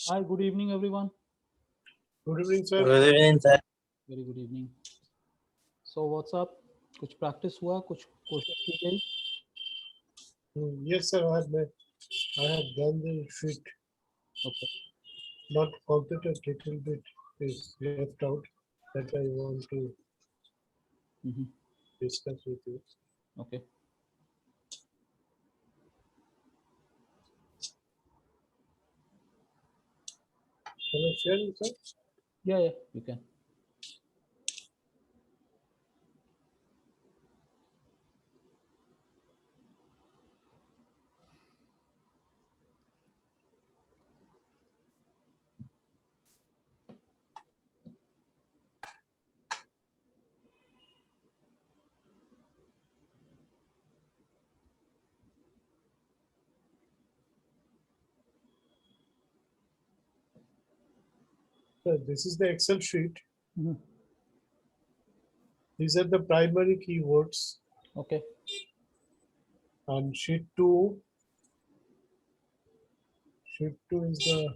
Hi, good evening, everyone. Good evening, sir. Good evening, sir. Very good evening. So, what's up? कुछ practice हुआ, कुछ कोशिश की गई? Yes, sir. I have done the sheet. Okay. Not completed. Little bit is left out that I want to Mm-hmm. discuss with you. Okay. Shall I share it, sir? Yeah, you can. Sir, this is the Excel sheet. Mm-hmm. These are the primary keywords. Okay. And sheet 2. Sheet 2 is the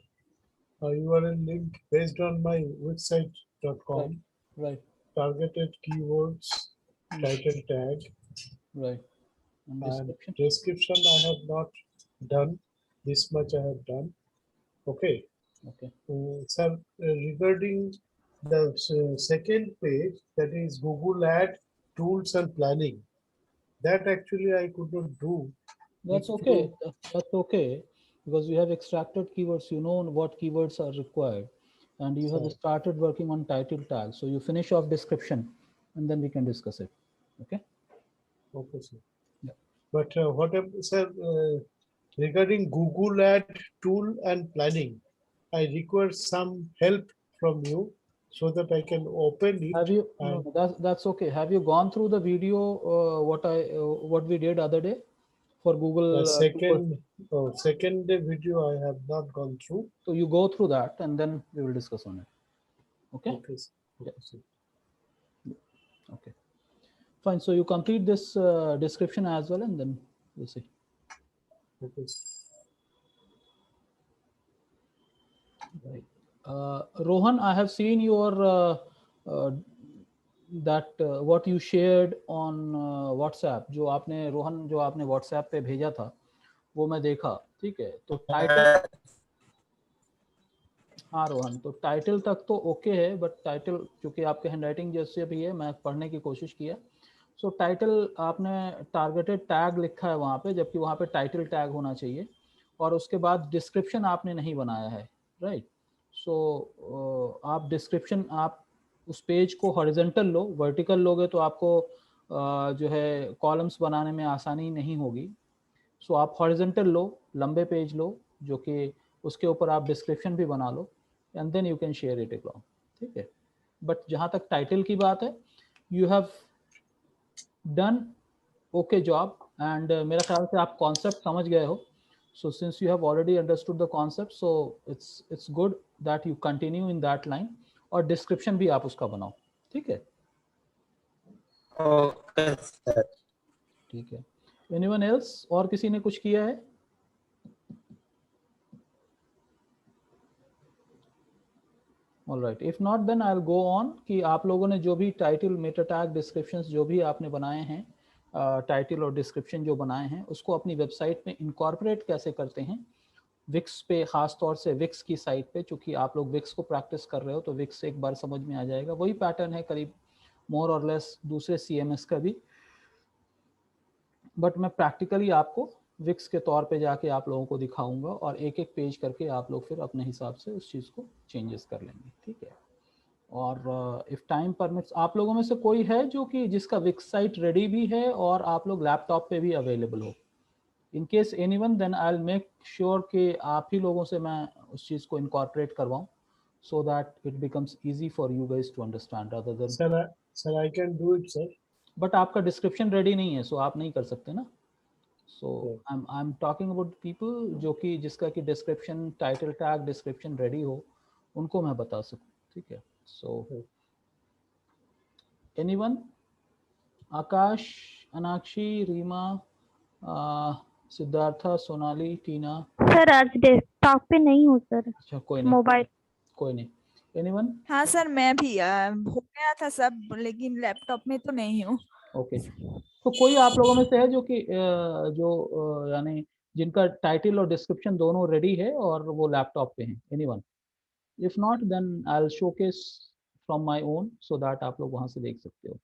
URL link based on my website.com. Right. Targeted keywords, title tag, Right. And and description. description I have not done. This much I have done. Okay. Okay. Sir, regarding the second page, that is Google Ad Tools and Planning, that actually I could not do. That's If okay. you- That's okay, because you have extracted keywords. You know what keywords are required, and you have Sir. started working on title tag. So you finish off description, and then we can discuss it. Okay. Okay, sir. Yeah. But sir, regarding Google Ad Tool and Planning, I require some help from you so that I can open it. Have you? and No, that's okay. Have you gone through the video? What we did other day for Google? the second video I have not gone through. So you go through that, and then we will discuss on it. Okay. Okay, sir. Yeah. Okay, sir. Okay. Fine. So you complete this description as well, and then we'll see. Okay, sir. Right. Rohan, I have seen your what you shared on WhatsApp. जो आपने रोहन जो आपने WhatsApp पे भेजा था, वो मैं देखा. ठीक है. तो टाइटल, हाँ रोहन, तो टाइटल तक तो ओके है, बट टाइटल क्योंकि आपके हैंडराइटिंग जैसे भी है, मैं पढ़ने की कोशिश किया. सो टाइटल आपने टारगेटेड टैग लिखा है वहाँ पे, जबकि वहाँ पे टाइटल टैग होना चाहिए, और उसके बाद डिस्क्रिप्शन आपने नहीं बनाया है. राइट. सो आप डिस्क्रिप्शन, आप उस पेज को हॉरिजेंटल लो, वर्टिकल लोगे तो आपको जो है कॉलम्स बनाने में आसानी नहीं होगी. सो आप हॉरिजेंटल लो, लंबे पेज लो, जो कि उसके ऊपर आप डिस्क्रिप्शन भी बना लो, and then you can share it along. ठीक है. बट जहाँ तक टाइटल की बात है, you have done okay job, and मेरा ख्याल से आप कॉन्सेप्ट समझ गए हो. So since you have already understood the concept, so it's good that you continue in that line, और description भी आप उसका बनाओ. ठीक है. Okay, sir. ठीक है. Anyone else? और किसी ने कुछ किया है? All right. If not, then I'll go on कि आप लोगों ने जो भी टाइटल, मेटा टैग, डिस्क्रिप्शंस जो भी आपने बनाए हैं, टाइटल और डिस्क्रिप्शन जो बनाए हैं, उसको अपनी वेबसाइट में इनकॉर्पोरेट कैसे करते हैं, विक्स पे, खास तौर से विक्स की साइट पे. चूंकि आप लोग विक्स को प्रैक्टिस कर रहे हो, तो विक्स एक बार समझ में आ जाएगा. वही पैटर्न है करीब मोर और लेस दूसरे CMS का भी, बट मैं प्रैक्टिकली आपको विक्स के तौर पे जाके आप लोगों को दिखाऊंगा, और एक एक पेज करके आप लोग फिर अपने हिसाब से उस चीज़ को चेंजेस कर लेंगे. ठीक है. और इफ़ टाइम परमिट्स, आप लोगों में से कोई है जो कि जिसका विक्स साइट रेडी भी है और आप लोग लैपटॉप पे भी अवेलेबल हो? In case anyone, then I will make sure कि आप ही लोगों से मैं उस चीज़ को इनकॉर्पोरेट करवाऊँ, so that it becomes easy for you guys to understand rather than. Sir, I can do it, sir. But आपका डिस्क्रिप्शन रेडी नहीं है, सो आप नहीं कर सकते ना. So Okay. I am talking about people जो कि जिसका कि description, title tag, description ready हो, उनको मैं बता सकूँ. ठीक है. So anyone? Akash, Anakshi, Reema, Siddhartha, Sonali, Tina. Sir आज लैपटॉप पे नहीं हूँ सर, अच्छा कोई नहीं, मोबाइल। कोई नहीं। एनीवन? हाँ सर, मैं भी हो गया था सब, लेकिन लैपटॉप में तो नहीं हूँ। ओके, तो कोई आप लोगों में से है जो कि यानी जिनका टाइटल और डिस्क्रिप्शन दोनों रेडी है और वो लैपटॉप पे हैं? Anyone? If not then I will showcase from my own so that आप लोग वहां से देख सकते हो।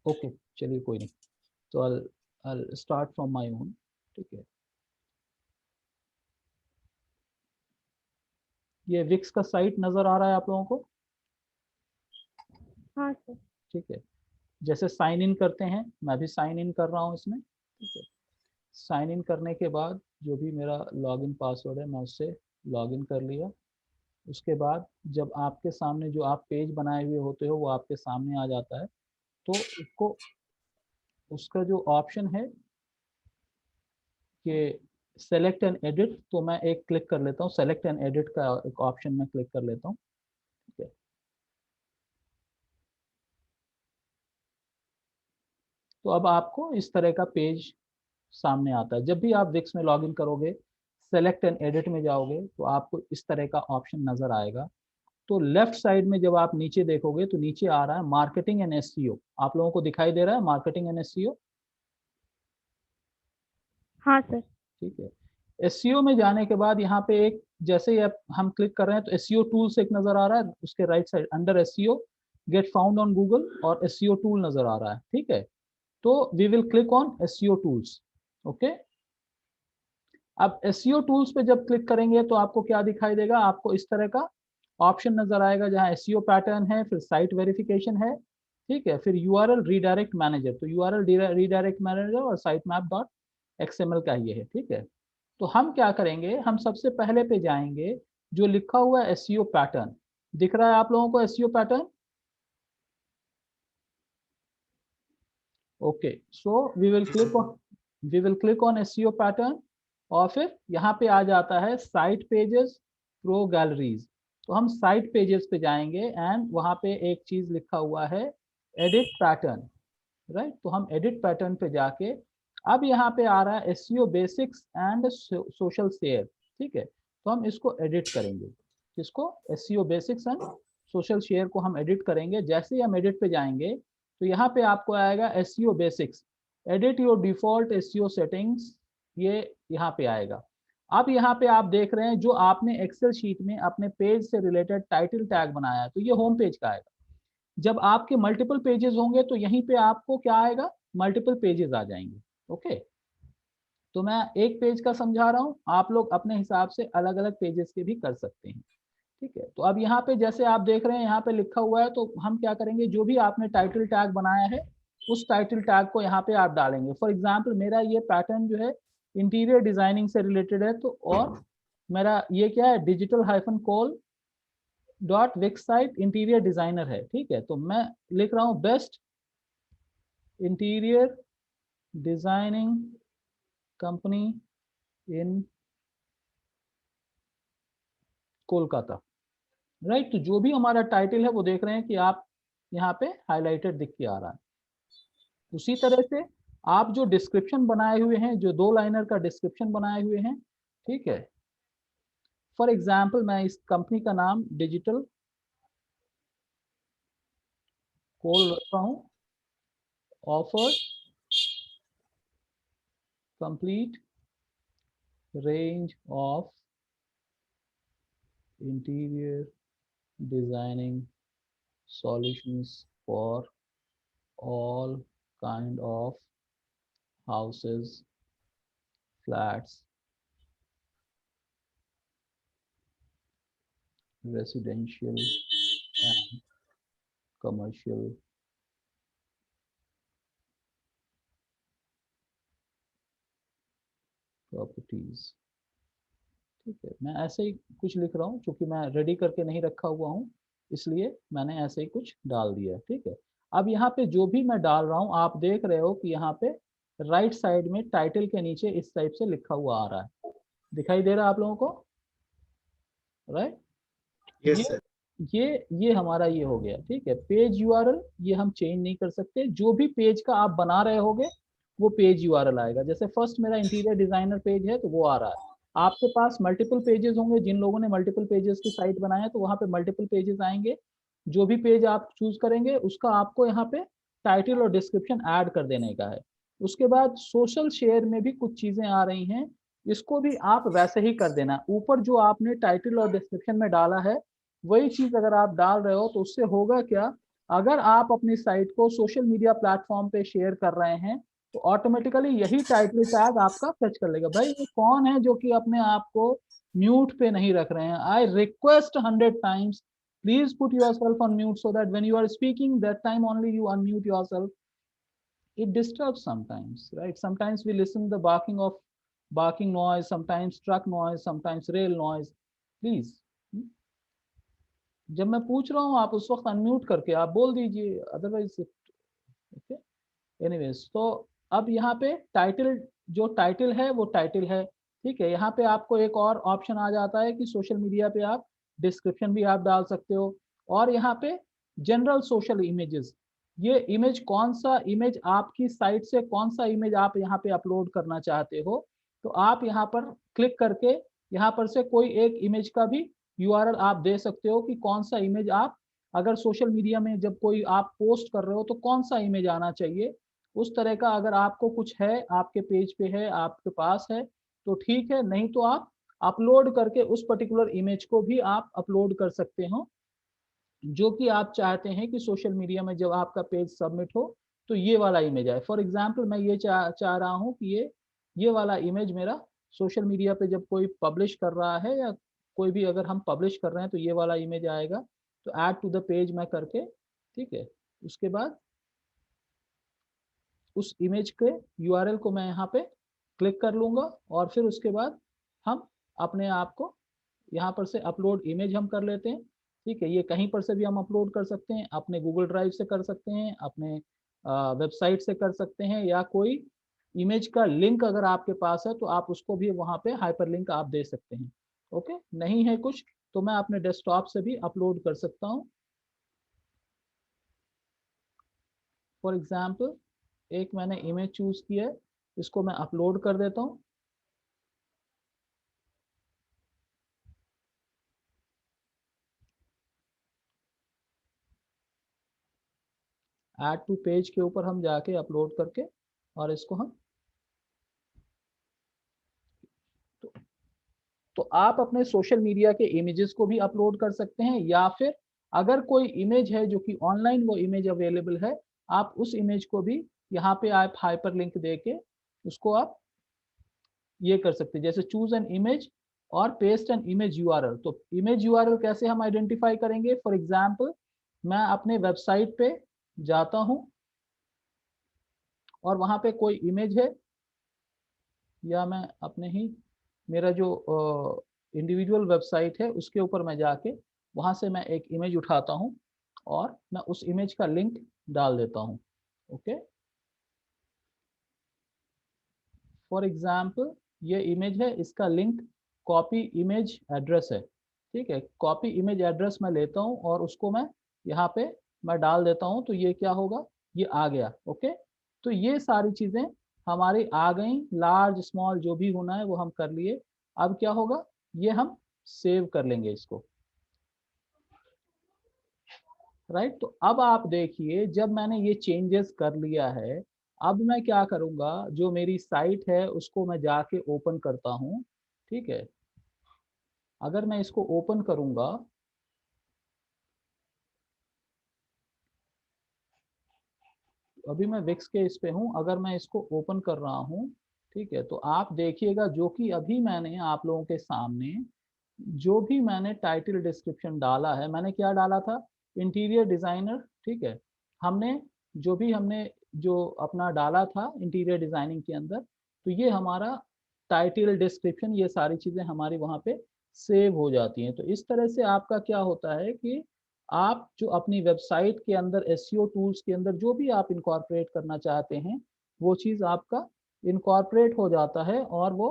ओके चलिए कोई नहीं, तो I'll start from my own. ठीक है, ये विक्स का साइट नजर आ रहा है आप लोगों को? हाँ सर। ठीक है, जैसे साइन इन करते हैं, मैं भी साइन इन कर रहा हूँ इसमें। ठीक है, साइन इन करने के बाद जो भी मेरा लॉगिन पासवर्ड है मैं उससे लॉगिन कर लिया। उसके बाद जब आपके सामने जो आप पेज बनाए हुए होते हो वो आपके सामने आ जाता है, तो उसको उसका जो ऑप्शन है कि सेलेक्ट एंड एडिट, तो मैं एक क्लिक कर लेता हूँ, सेलेक्ट एंड एडिट का एक ऑप्शन में क्लिक कर लेता हूँ। ठीक है, तो अब आपको इस तरह का पेज सामने आता है। जब भी आप विक्स में लॉगिन करोगे, सेलेक्ट एंड एडिट में जाओगे तो आपको इस तरह का ऑप्शन नजर आएगा। तो लेफ्ट साइड में जब आप नीचे देखोगे तो नीचे आ रहा है मार्केटिंग एंड एसईओ। आप लोगों को दिखाई दे रहा है मार्केटिंग एंड एसईओ? हाँ सर। ठीक है, एसईओ में जाने के बाद यहाँ पे एक, जैसे ही हम क्लिक कर रहे हैं तो एसईओ टूल्स एक नजर आ रहा है, उसके right side under SEO get found on Google और एसईओ टूल नजर आ रहा है। ठीक है, तो we will click on SEO tools. Okay, अब एसईओ टूल्स पे जब क्लिक करेंगे तो आपको क्या दिखाई देगा? आपको इस तरह का ऑप्शन नजर आएगा जहां एसईओ पैटर्न है, फिर साइट वेरिफिकेशन है, ठीक है, फिर यूआरएल रीडायरेक्ट मैनेजर। तो यूआरएल रीडायरेक्ट मैनेजर और साइट मैप डॉट एक्सएमएल का ये है। ठीक है, तो हम क्या करेंगे, हम सबसे पहले पे जाएंगे जो लिखा हुआ है एसईओ पैटर्न। दिख रहा है आप लोगों को SEO pattern? Okay, so we will click on SEO pattern और फिर यहाँ पे आ जाता है साइट पेजेस प्रो गैलरीज। तो हम साइट पेजेस पे जाएंगे एंड वहाँ पे एक चीज लिखा हुआ है एडिट पैटर्न, राइट? तो हम एडिट पैटर्न पे जाके अब यहाँ पे आ रहा है SEO basics and social share. ठीक है, तो हम इसको एडिट करेंगे, किसको? SEO basics and social share को हम एडिट करेंगे। जैसे ही हम एडिट पे जाएंगे तो यहाँ पे आपको आएगा SEO basics, edit your default SEO settings, ये यहाँ पे आएगा। अब यहाँ पे आप देख रहे हैं जो आपने एक्सेल शीट में अपने पेज से रिलेटेड टाइटल टैग बनाया है, तो ये होम पेज का आएगा। जब आपके मल्टीपल पेजेस होंगे तो यहीं पे आपको क्या आएगा? मल्टीपल पेजेस आ जाएंगे। ओके, तो मैं एक पेज का समझा रहा हूँ, आप लोग अपने हिसाब से अलग अलग पेजेस के भी कर सकते हैं। ठीक है, तो अब यहाँ पे जैसे आप देख रहे हैं यहाँ पे लिखा हुआ है, तो हम क्या करेंगे, जो भी आपने टाइटल टैग बनाया है उस टाइटल टैग को यहाँ पे आप डालेंगे। फॉर एग्जाम्पल मेरा ये पैटर्न जो है इंटीरियर डिजाइनिंग से रिलेटेड है, तो और मेरा ये क्या है, digital hyphen call dot Wix site interior designer है। ठीक है, तो मैं लिख रहा हूँ best interior designing company in Kolkata, right? तो जो भी हमारा टाइटल है वो देख रहे हैं कि आप यहाँ पे हाईलाइटेड दिख के आ रहा है। उसी तरह से आप जो डिस्क्रिप्शन बनाए हुए हैं, जो 2 लाइनर का डिस्क्रिप्शन बनाए हुए हैं, ठीक है, फॉर एग्जाम्पल मैं इस कंपनी का नाम डिजिटल कोल रखता हूँ, offer complete range of interior designing solutions for all kind of houses, flats, residential and commercial properties। ठीक है, मैं ऐसे ही कुछ लिख रहा हूँ, क्योंकि मैं रेडी करके नहीं रखा हुआ हूँ इसलिए मैंने ऐसे ही कुछ डाल दिया है। ठीक है, अब यहाँ पे जो भी मैं डाल रहा हूँ आप देख रहे हो कि यहाँ पे राइट साइड में टाइटल के नीचे इस टाइप से लिखा हुआ आ रहा है, दिखाई दे रहा है आप लोगों को, राइट? Yes, ये sir. ये हमारा ये हो गया। ठीक है, पेज यूआरएल ये हम चेंज नहीं कर सकते, जो भी पेज का आप बना रहे होगे वो पेज यूआरएल आएगा। जैसे फर्स्ट मेरा इंटीरियर डिजाइनर पेज है तो वो आ रहा है। आपके पास मल्टीपल पेजेस होंगे, जिन लोगों ने मल्टीपल पेजेस की साइट बनाया है तो वहाँ पे मल्टीपल पेजेस आएंगे। जो भी पेज आप चूज करेंगे उसका आपको यहाँ पे टाइटल और डिस्क्रिप्शन ऐड कर देने का है। उसके बाद सोशल शेयर में भी कुछ चीजें आ रही हैं, इसको भी आप वैसे ही कर देना। ऊपर जो आपने टाइटल और डिस्क्रिप्शन में डाला है वही चीज अगर आप डाल रहे हो तो उससे होगा क्या, अगर आप अपनी साइट को सोशल मीडिया प्लेटफॉर्म पे शेयर कर रहे हैं तो ऑटोमेटिकली यही टाइटल टैग आपका फैच कर लेगा। भाई ये कौन है जो कि अपने आप को म्यूट पे नहीं रख रहे हैं? I request 100 times, please put yourself on mute so that when you are speaking that time only you unmute yourself. It disturbs sometimes, right? Sometimes we listen the barking noise, sometimes truck noise, sometimes rail noise. Please, जब मैं पूछ रहा हूँ आप उस वक्त unmute करके आप बोल दीजिए, अदरवाइज ओके। एनीवेज, तो अब यहाँ पे टाइटल, जो टाइटल है वो टाइटल है, ठीक है। यहाँ पे आपको एक और ऑप्शन आ जाता है कि सोशल मीडिया पे आप डिस्क्रिप्शन भी आप डाल सकते हो। और यहाँ पे जनरल सोशल इमेजेस, ये इमेज कौन सा इमेज आपकी साइट से कौन सा इमेज आप यहाँ पे अपलोड करना चाहते हो, तो आप यहाँ पर क्लिक करके यहाँ पर से कोई एक इमेज का भी यूआरएल आप दे सकते हो कि कौन सा इमेज आप, अगर सोशल मीडिया में जब कोई आप पोस्ट कर रहे हो तो कौन सा इमेज आना चाहिए। उस तरह का अगर आपको कुछ है, आपके पेज पे है, आपके पास है तो ठीक है, नहीं तो आप अपलोड करके उस पर्टिकुलर इमेज को भी आप अपलोड कर सकते हो जो कि आप चाहते हैं कि सोशल मीडिया में जब आपका पेज सबमिट हो तो ये वाला इमेज आए। फॉर एग्जांपल मैं ये चाह रहा हूँ कि ये वाला इमेज मेरा सोशल मीडिया पे जब कोई पब्लिश कर रहा है या कोई भी अगर हम पब्लिश कर रहे हैं तो ये वाला इमेज आएगा। तो ऐड टू द पेज मैं करके, ठीक है, उसके बाद उस इमेज के यूआरएल को मैं यहाँ पे क्लिक कर लूंगा और फिर उसके बाद हम अपने आप को यहाँ पर से अपलोड इमेज हम कर लेते हैं, ठीक है। ये कहीं पर से भी हम अपलोड कर सकते हैं, अपने गूगल ड्राइव से कर सकते हैं, अपने वेबसाइट से कर सकते हैं, या कोई इमेज का लिंक अगर आपके पास है तो आप उसको भी वहाँ पे हाइपर लिंक आप दे सकते हैं। ओके, नहीं है कुछ तो मैं अपने डेस्कटॉप से भी अपलोड कर सकता हूँ। फॉर एग्जाम्पल एक मैंने इमेज चूज किया है, इसको मैं अपलोड कर देता हूँ। ऐड टू पेज के ऊपर हम जाके अपलोड करके और इसको हम तो आप अपने सोशल मीडिया के इमेजेस को भी अपलोड कर सकते हैं, या फिर अगर कोई इमेज है जो कि ऑनलाइन वो इमेज अवेलेबल है, आप उस इमेज को भी यहाँ पे आप हाइपर लिंक देके उसको आप ये कर सकते हैं। जैसे चूज एन इमेज और पेस्ट एन इमेज यूआरएल। तो इमेज यूआरएल कैसे हम आइडेंटिफाई करेंगे? फॉर एग्जाम्पल मैं अपने वेबसाइट पे जाता हूँ और वहाँ पे कोई इमेज है, या मैं अपने ही मेरा जो इंडिविजुअल वेबसाइट है उसके ऊपर मैं जाके वहाँ से मैं एक इमेज उठाता हूँ और मैं उस इमेज का लिंक डाल देता हूँ। ओके, फॉर एग्जाम्पल ये इमेज है, इसका लिंक कॉपी इमेज एड्रेस है, ठीक है। कॉपी इमेज एड्रेस मैं लेता हूँ और उसको मैं यहाँ पे मैं डाल देता हूँ, तो ये क्या होगा, ये आ गया। ओके, तो ये सारी चीज़ें हमारी आ गई, लार्ज स्मॉल जो भी होना है वो हम कर लिए। अब क्या होगा, ये हम सेव कर लेंगे इसको, राइट। तो अब आप देखिए जब मैंने ये चेंजेस कर लिया है, अब मैं क्या करूँगा, जो मेरी साइट है उसको मैं जाके ओपन करता हूँ, ठीक है। अगर मैं इसको ओपन करूँगा, अभी मैं विक्स के इस पे हूँ, अगर मैं इसको ओपन कर रहा हूँ, ठीक है, तो आप देखिएगा जो कि अभी मैंने आप लोगों के सामने जो भी मैंने टाइटल डिस्क्रिप्शन डाला है, मैंने क्या डाला था, इंटीरियर डिजाइनर, ठीक है। हमने जो भी हमने जो अपना डाला था इंटीरियर डिजाइनिंग के अंदर, तो ये हमारा टाइटल डिस्क्रिप्शन ये सारी चीज़ें हमारी वहाँ पे सेव हो जाती हैं। तो इस तरह से आपका क्या होता है कि आप जो अपनी वेबसाइट के अंदर एसईओ टूल्स के अंदर जो भी आप इनकॉर्पोरेट करना चाहते हैं वो चीज़ आपका इनकॉर्पोरेट हो जाता है और वो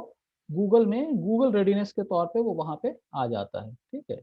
गूगल में गूगल रेडीनेस के तौर पे वो वहाँ पे आ जाता है, ठीक है।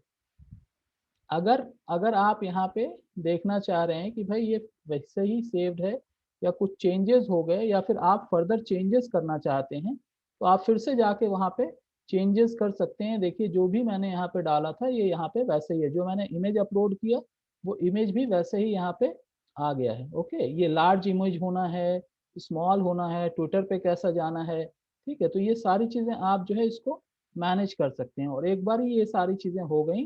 अगर अगर आप यहाँ पे देखना चाह रहे हैं कि भाई ये वैसे ही सेव्ड है या कुछ चेंजेस हो गए या फिर आप फर्दर चेंजेस करना चाहते हैं तो आप फिर से जाके वहाँ पे चेंजेस कर सकते हैं। देखिए जो भी मैंने यहाँ पे डाला था ये यहाँ पे वैसे ही है, जो मैंने इमेज अपलोड किया वो इमेज भी वैसे ही यहाँ पे आ गया है। ओके, ये लार्ज इमेज होना है, स्मॉल होना है, ट्विटर पे कैसा जाना है, ठीक है। तो ये सारी चीजें आप जो है इसको मैनेज कर सकते हैं, और एक बार ये सारी चीजें हो गई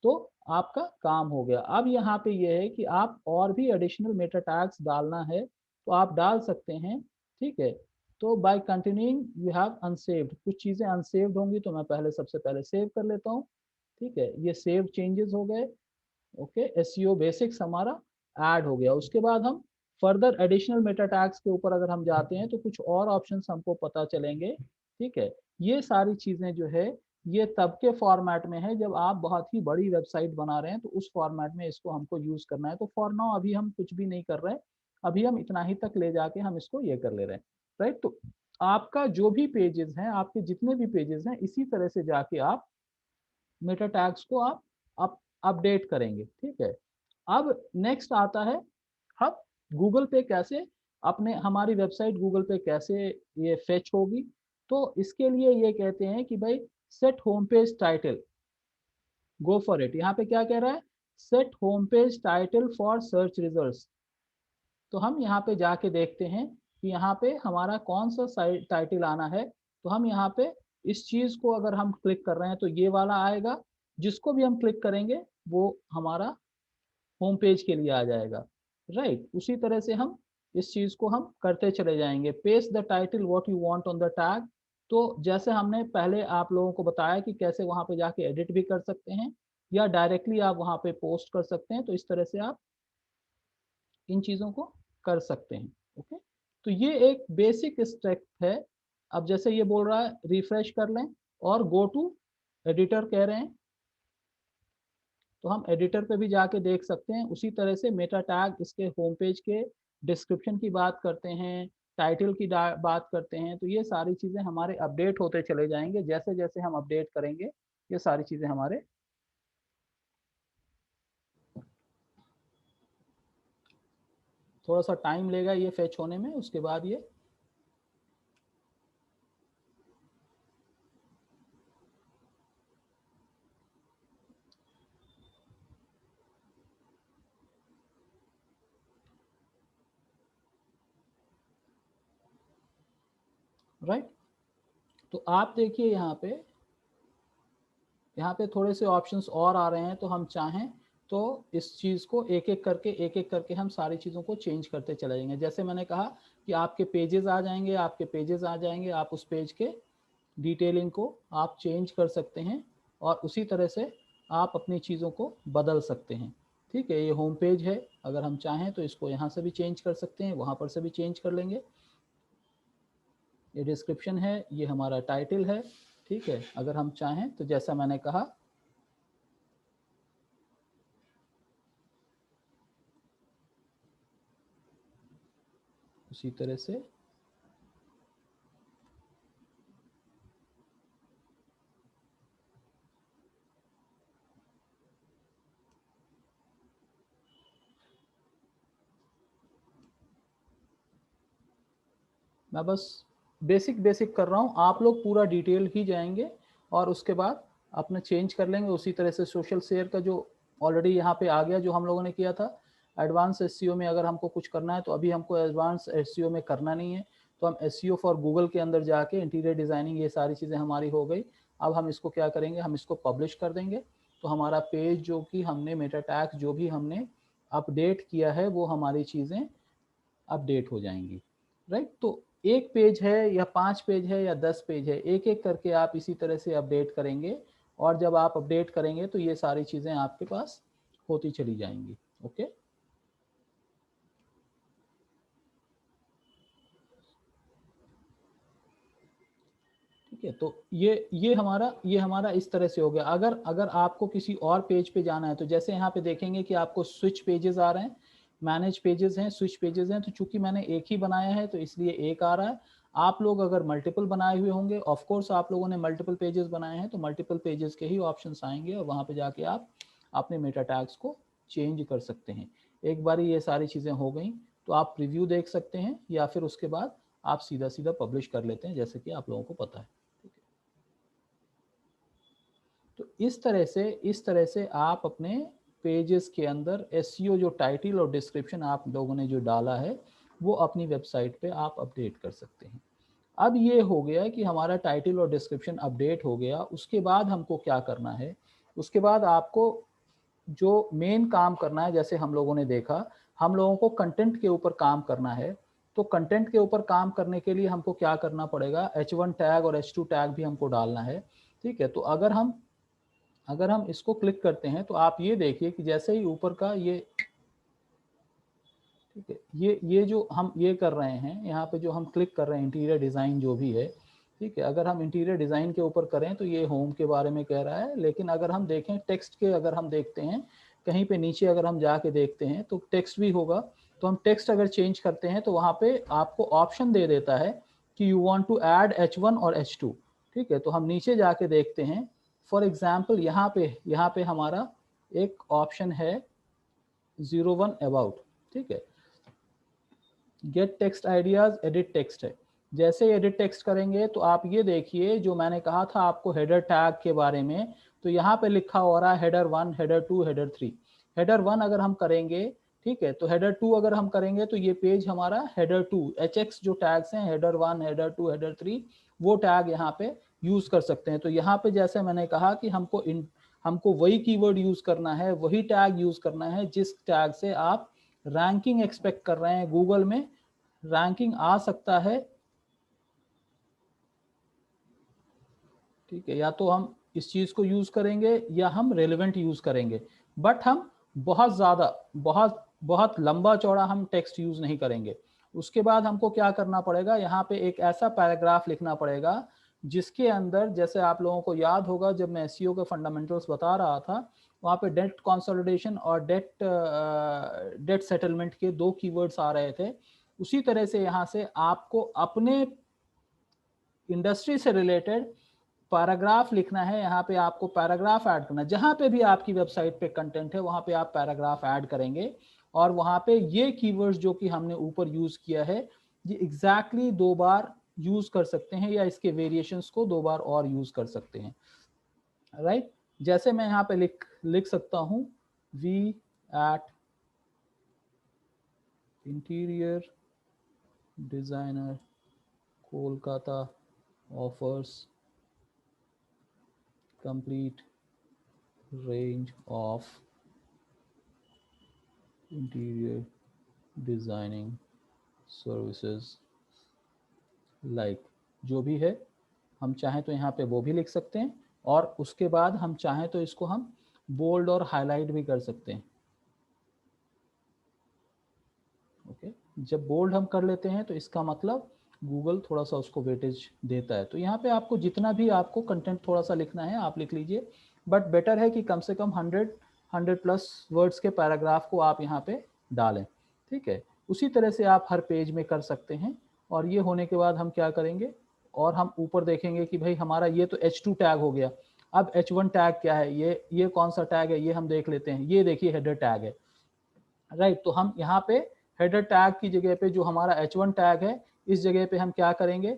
तो आपका काम हो गया। अब यहाँ पे ये है कि आप और भी एडिशनल मेटा टैग्स डालना है तो आप डाल सकते हैं, ठीक है। तो by continuing you have unsaved, कुछ चीजें अनसेव्ड होंगी तो मैं पहले सबसे पहले सेव कर लेता हूँ, ठीक है। ये सेव चेंजेस हो गए। ओके, एसईओ बेसिक्स हमारा ऐड हो गया। उसके बाद हम फर्दर एडिशनल मेटा टैग्स के ऊपर अगर हम जाते हैं तो कुछ और ऑप्शंस हमको पता चलेंगे, ठीक है। ये सारी चीजें जो है ये तब के फॉर्मेट में है जब आप बहुत ही बड़ी वेबसाइट बना रहे हैं, तो उस फॉर्मेट में इसको हमको यूज करना है। तो फॉर नाउ अभी हम कुछ भी नहीं कर रहे हैं, अभी हम इतना ही तक ले जाके हम इसको ये कर ले रहे हैं, राइट। तो आपका जो भी पेजेस हैं, आपके जितने भी पेजेस हैं, इसी तरह से जाके आप मेटा टैग्स को आप अपडेट करेंगे, ठीक है। अब नेक्स्ट आता है हम गूगल पे कैसे अपने हमारी वेबसाइट गूगल पे कैसे ये फेच होगी। तो इसके लिए ये कहते हैं कि भाई set home page title, go for it. यहाँ पे क्या कह रहा है, set home page title for search results. तो हम यहाँ पे जाके देखते हैं कि यहाँ पे हमारा कौन सा टाइटल आना है। तो हम यहाँ पे इस चीज को अगर हम क्लिक कर रहे हैं तो ये वाला आएगा, जिसको भी हम क्लिक करेंगे वो हमारा होम पेज के लिए आ जाएगा, राइट। उसी तरह से हम इस चीज को हम करते चले जाएंगे। Paste the title what you want on the tag. तो जैसे हमने पहले आप लोगों को बताया कि कैसे वहां पे जाके एडिट भी कर सकते हैं या डायरेक्टली आप वहां पे पोस्ट कर सकते हैं, तो इस तरह से आप इन चीज़ों को कर सकते हैं। ओके, तो ये एक बेसिक स्टेप है। अब जैसे ये बोल रहा है रिफ्रेश कर लें और गो टू एडिटर कह रहे हैं, तो हम एडिटर पे भी जाके देख सकते हैं। उसी तरह से मेटा टैग इसके होम पेज के डिस्क्रिप्शन की बात करते हैं, टाइटल की बात करते हैं। तो ये सारी चीज़ें हमारे अपडेट होते चले जाएंगे, जैसे जैसे हम अपडेट करेंगे ये सारी चीज़ें हमारे थोड़ा सा टाइम लेगा ये फेच होने में। उसके बाद ये राइट। तो आप देखिए यहाँ पे थोड़े से ऑप्शंस और आ रहे हैं, तो हम चाहें तो इस चीज़ को एक एक करके हम सारी चीज़ों को चेंज करते चले जाएंगे। जैसे मैंने कहा कि आपके पेजेस आ जाएंगे, आप उस पेज के डिटेलिंग को आप चेंज कर सकते हैं और उसी तरह से आप अपनी चीज़ों को बदल सकते हैं, ठीक है। ये होम पेज है, अगर हम चाहें तो इसको यहाँ से भी चेंज कर सकते हैं, वहाँ पर से भी चेंज कर लेंगे। ये डिस्क्रिप्शन है, ये हमारा टाइटल है, ठीक है। अगर हम चाहें तो जैसा मैंने कहा उसी तरह से मैं बस बेसिक कर रहा हूँ, आप लोग पूरा डिटेल ही जाएंगे और उसके बाद अपना चेंज कर लेंगे। उसी तरह से सोशल शेयर का जो ऑलरेडी यहाँ पे आ गया, जो हम लोगों ने किया था एडवांस एसईओ में, अगर हमको कुछ करना है तो अभी हमको एडवांस एसईओ में करना नहीं है, तो हम एसईओ फॉर गूगल के अंदर जाके इंटीरियर डिजाइनिंग ये सारी चीज़ें हमारी हो गई। अब हम इसको क्या करेंगे, हम इसको पब्लिश कर देंगे। तो हमारा पेज जो कि हमने मेटा टैग जो भी हमने अपडेट किया है वो हमारी चीज़ें अपडेट हो जाएंगी, राइट। तो एक पेज है या 5 पेज है या 10 पेज है, एक एक करके आप इसी तरह से अपडेट करेंगे और जब आप अपडेट करेंगे तो ये सारी चीज़ें आपके पास होती चली जाएंगी। ओके, ठीक है। तो ये हमारा इस तरह से हो गया। अगर अगर आपको किसी और पेज पे जाना है तो जैसे यहाँ पे देखेंगे कि आपको स्विच पेजेस आ रहे हैं, मैनेज पेजेस हैं, स्विच पेजेस हैं। तो चूंकि मैंने एक ही बनाया है तो इसलिए एक आ रहा है। आप लोग अगर मल्टीपल बनाए हुए होंगे, ऑफ कोर्स आप लोगों ने मल्टीपल पेजेस बनाए हैं तो मल्टीपल पेजेस के ही ऑप्शंस आएंगे और वहाँ पे जाके आप अपने मेटा टैग्स को चेंज कर सकते हैं। एक बार ये सारी चीज़ें हो गई तो आप प्रीव्यू देख सकते हैं या फिर उसके बाद आप सीधा सीधा पब्लिश कर लेते हैं, जैसे कि आप लोगों को पता है। तो इस तरह से आप अपने पेजेस के अंदर एसईओ जो टाइटल और डिस्क्रिप्शन आप लोगों ने जो डाला है वो अपनी वेबसाइट पे आप अपडेट कर सकते हैं। अब ये हो गया कि हमारा टाइटल और डिस्क्रिप्शन अपडेट हो गया, उसके बाद हमको क्या करना है, उसके बाद आपको जो मेन काम करना है, जैसे हम लोगों ने देखा हम लोगों को कंटेंट के ऊपर काम करना है। तो कंटेंट के ऊपर काम करने के लिए हमको क्या करना पड़ेगा, H1 टैग और H2 टैग भी हमको डालना है। ठीक है, तो अगर हम इसको क्लिक करते हैं तो आप ये देखिए कि जैसे ही ऊपर का ये, ठीक है, ये जो हम ये कर रहे हैं यहाँ पे जो हम क्लिक कर रहे हैं इंटीरियर डिज़ाइन जो भी है, ठीक है, अगर हम इंटीरियर डिज़ाइन के ऊपर करें तो ये होम के बारे में कह रहा है। लेकिन अगर हम देखें टेक्स्ट के, अगर हम देखते हैं कहीं पे नीचे अगर हम जाके देखते हैं तो टेक्स्ट भी होगा। तो हम टेक्स्ट अगर चेंज करते हैं तो वहाँ पे आपको ऑप्शन दे देता है कि you want to add H1 और H2। ठीक है, तो हम नीचे जाके देखते हैं। फॉर एग्जाम्पल यहाँ पे हमारा एक ऑप्शन है 01 अबाउट। ठीक है, gate text ideas, edit text है। जैसे एडिट टेक्स्ट करेंगे तो आप ये देखिए जो मैंने कहा था आपको हेडर टैग के बारे में, तो यहाँ पे लिखा हो रहा है हेडर 1, हेडर 2, हेडर 3। हेडर 1 अगर हम करेंगे, ठीक है, तो हेडर 2 अगर हम करेंगे तो ये पेज हमारा हेडर 2 HX जो टैग्स हैं हेडर 1, हेडर 2, हेडर 3, वो टैग यहाँ पे यूज कर सकते हैं। तो यहाँ पे जैसे मैंने कहा कि हमको वही कीवर्ड यूज करना है, वही टैग यूज करना है जिस टैग से आप रैंकिंग एक्सपेक्ट कर रहे हैं, गूगल में रैंकिंग आ सकता है। ठीक है, या तो हम इस चीज को यूज करेंगे या हम रेलेवेंट यूज करेंगे, बट हम बहुत ज्यादा बहुत लंबा चौड़ा हम टेक्स्ट यूज नहीं करेंगे। उसके बाद हमको क्या करना पड़ेगा, यहाँ पे एक ऐसा पैराग्राफ लिखना पड़ेगा जिसके अंदर, जैसे आप लोगों को याद होगा जब मैं एसईओ के फंडामेंटल्स बता रहा था, वहाँ पे डेट कंसोलिडेशन और डेट सेटलमेंट के 2 कीवर्ड्स आ रहे थे। उसी तरह से यहाँ से आपको अपने इंडस्ट्री से रिलेटेड पैराग्राफ लिखना है। यहाँ पे आपको पैराग्राफ ऐड करना है, जहाँ पे भी आपकी वेबसाइट पे कंटेंट है वहाँ पे आप पैराग्राफ ऐड करेंगे। और वहाँ पे ये कीवर्ड्स जो कि हमने ऊपर यूज किया है ये एग्जैक्टली 2 बार यूज कर सकते हैं, या इसके वेरिएशंस को 2 बार और यूज कर सकते हैं। राइट, जैसे मैं यहाँ पे लिख सकता हूँ we at interior designer Kolkata offers complete range of interior designing services like, जो भी है हम चाहें तो यहाँ पे वो भी लिख सकते हैं, और उसके बाद हम चाहें तो इसको हम बोल्ड और हाईलाइट भी कर सकते हैं। ओके, जब बोल्ड हम कर लेते हैं तो इसका मतलब गूगल थोड़ा सा उसको वेटेज देता है। तो यहाँ पे आपको जितना भी आपको कंटेंट थोड़ा सा लिखना है आप लिख लीजिए, बट बेटर है कि कम से कम 100+ वर्ड्स के पैराग्राफ को आप यहाँ पे डालें। ठीक है, उसी तरह से आप हर पेज में कर सकते हैं। और ये होने के बाद हम क्या करेंगे, और हम ऊपर देखेंगे कि भाई हमारा ये तो H2 टैग हो गया। अब H1 टैग क्या है, ये कौन सा टैग है, ये हम देख लेते हैं। ये देखिए हेडर टैग है। राइट, तो हम यहाँ पे हेडर टैग की जगह पे जो हमारा H1 टैग है इस जगह पे हम क्या करेंगे,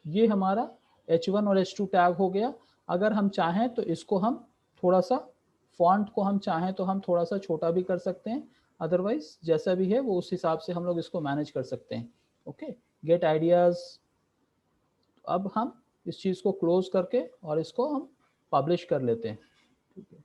ये हमारा H1 और H2 टैग हो गया। अगर हम चाहें तो इसको हम थोड़ा सा फॉन्ट को हम चाहें तो हम थोड़ा सा छोटा भी कर सकते हैं, अदरवाइज जैसा भी है वो उस हिसाब से हम लोग इसको मैनेज कर सकते हैं। Okay, gate ideas. अब हम इस चीज को क्लोज करके और इसको हम पब्लिश कर लेते हैं। ठीक है,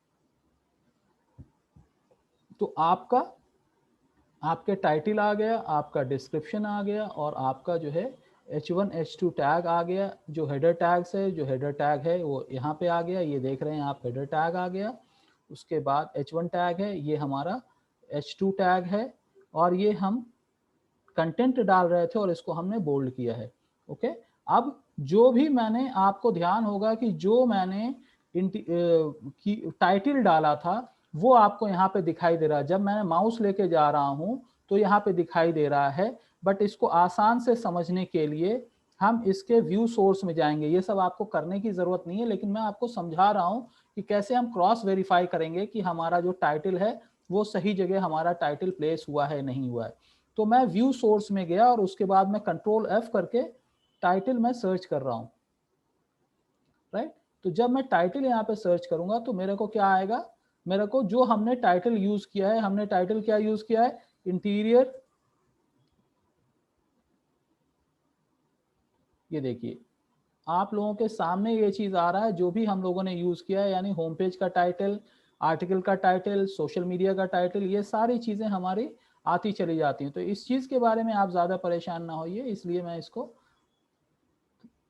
तो आपके टाइटल आ गया, आपका डिस्क्रिप्शन आ गया, और आपका जो है H1 H2 टैग आ गया। जो हेडर टैग्स है, जो हेडर टैग है वो यहाँ पे आ गया, ये देख रहे हैं आप हेडर टैग आ गया। उसके बाद H1 टैग है, ये हमारा H2 टैग है, और ये हम कंटेंट डाल रहे थे और इसको हमने बोल्ड किया है। ओके, अब जो भी मैंने, आपको ध्यान होगा कि जो मैंने टाइटल डाला था वो आपको यहाँ पे दिखाई दे रहा है। जब मैंने माउस लेके जा रहा हूँ तो यहाँ पे दिखाई दे रहा है, बट इसको आसान से समझने के लिए हम इसके व्यू सोर्स में जाएंगे। ये सब आपको करने की जरूरत नहीं है, लेकिन मैं आपको समझा रहा हूँ कि कैसे हम क्रॉस वेरीफाई करेंगे कि हमारा जो टाइटल है वो सही जगह हमारा टाइटल प्लेस हुआ है नहीं हुआ है। तो मैं व्यू सोर्स में गया और उसके बाद मैं कंट्रोल F करके टाइटल में सर्च कर रहा हूँ, राइट। तो जब मैं टाइटल यहाँ पे सर्च करूंगा तो मेरे को क्या आएगा, मेरे को जो हमने टाइटल यूज किया है, हमने टाइटल क्या यूज किया है, इंटीरियर, ये देखिए आप लोगों के सामने ये चीज आ रहा है जो भी हम लोगों ने यूज किया है, यानी होम पेज का टाइटल, आर्टिकल का टाइटल, सोशल मीडिया का टाइटल, ये सारी चीजें हमारी आती चली जाती हैं। तो इस चीज के बारे में आप ज्यादा परेशान ना होइए, इसलिए मैं इसको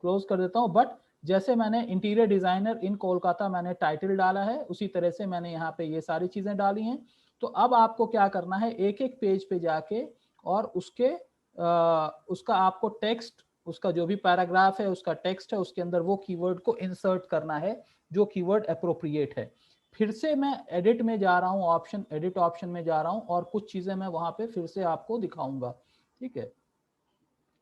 क्लोज कर देता हूं। बट जैसे मैंने इंटीरियर डिजाइनर इन कोलकाता मैंने टाइटल डाला है, उसी तरह से मैंने यहाँ पे ये सारी चीजें डाली हैं। तो अब आपको क्या करना है, एक एक पेज पे जाके और उसका आपको टेक्स्ट, उसका जो भी पैराग्राफ है उसका टेक्स्ट है, उसके अंदर वो कीवर्ड को इंसर्ट करना है जो कीवर्ड अप्रोप्रिएट है। फिर से मैं एडिट में जा रहा हूँ, एडिट ऑप्शन में जा रहा हूँ और कुछ चीजें मैं वहां पे फिर से आपको दिखाऊंगा। ठीक है,